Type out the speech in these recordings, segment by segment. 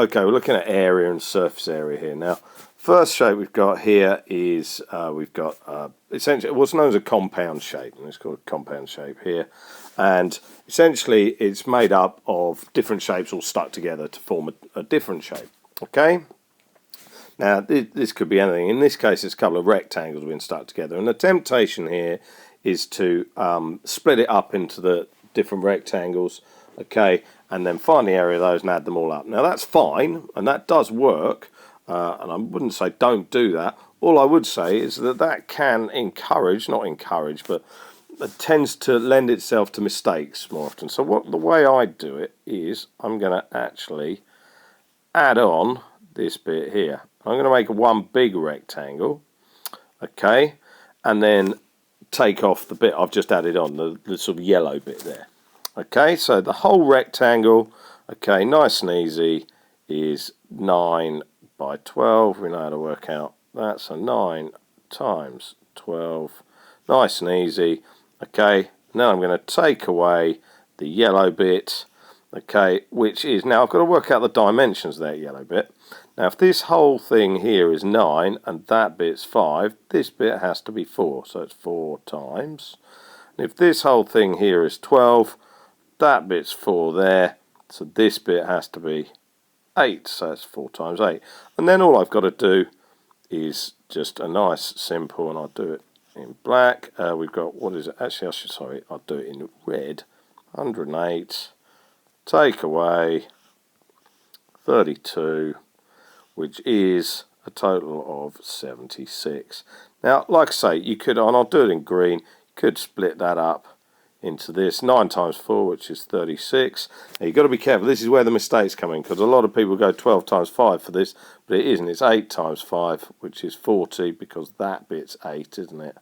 Okay, we're looking at area and surface area here. Now, first shape we've got here is we've got essentially what's known as a compound shape, and it's called a compound shape here. And essentially, it's made up of different shapes all stuck together to form a different shape. Okay. Now, this could be anything. In this case, it's a couple of rectangles being stuck together, and the temptation here is to split it up into the different rectangles. Okay, and then find the area of those and add them all up. Now that's fine, and that does work, and I wouldn't say don't do that. All I would say is that can encourage, not encourage, but it tends to lend itself to mistakes more often. So the way I do it is I'm going to actually add on this bit here. I'm going to make one big rectangle, okay, and then take off the bit I've just added on, the sort of yellow bit there. Okay, so the whole rectangle, okay, nice and easy, is 9 by 12. We know how to work out that. So 9 times 12, nice and easy. Okay, now I'm going to take away the yellow bit, okay, which is, now I've got to work out the dimensions of that yellow bit. Now if this whole thing here is 9 and that bit's 5, this bit has to be 4, so it's 4 times. And if this whole thing here is 12, that bit's 4 there, so this bit has to be 8, so that's 4 times 8. And then all I've got to do is just a nice simple, and I'll do it in black. We've got, what is it? Actually, I'll do it in red. 108, take away 32, which is a total of 76. Now, like I say, you could, and I'll do it in green, you could split that up into this. 9 times 4, which is 36. Now you've got to be careful. This is where the mistakes come in, because a lot of people go 12 times 5 for this, but it isn't. It's 8 times 5, which is 40, because that bit's 8, isn't it?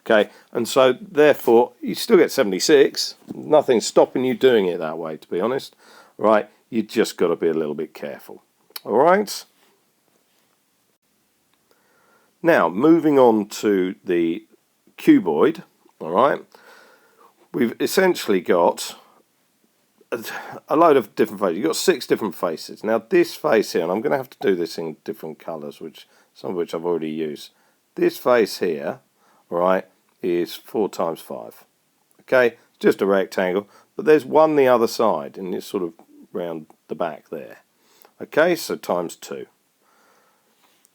Okay, and so therefore you still get 76. Nothing's stopping you doing it that way, to be honest. Right? You just got to be a little bit careful. All right. Now moving on to the cuboid. All right. We've essentially got a load of different faces. You've got 6 different faces. Now this face here, and I'm going to have to do this in different colours, some of which I've already used. This face here, all right, is 4 times 5. Okay, just a rectangle, but there's one the other side, and it's sort of round the back there. Okay, so times 2.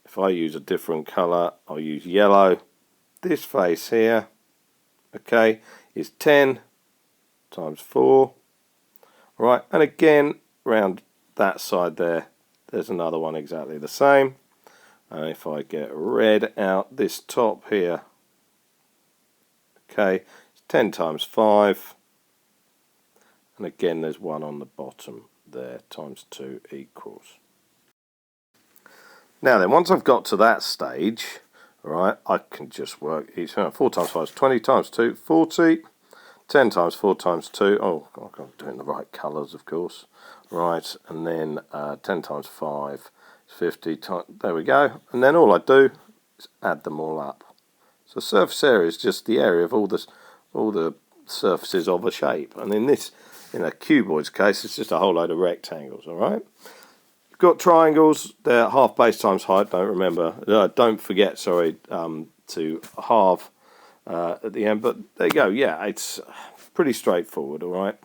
If I use a different colour, I'll use yellow. This face here, okay, is 10 times 4. Right, and again, round that side there, there's another one exactly the same. And if I get red out, this top here, okay, it's 10 times 5. And again, there's one on the bottom there, times 2 equals. Now then, once I've got to that stage, right, I can just work each 4 times 5 is 20 times 2, 40. 10 times 4 times 2, oh, I've got to do it in the right colours, of course. Right, and then 10 times 5 is 50. There we go. And then all I do is add them all up. So surface area is just the area of all the surfaces of a shape. And in a cuboid's case, it's just a whole load of rectangles, all right? You've got triangles, they're half base times height, don't forget, sorry, to halve at the end, but there you go. Yeah, it's pretty straightforward, all right.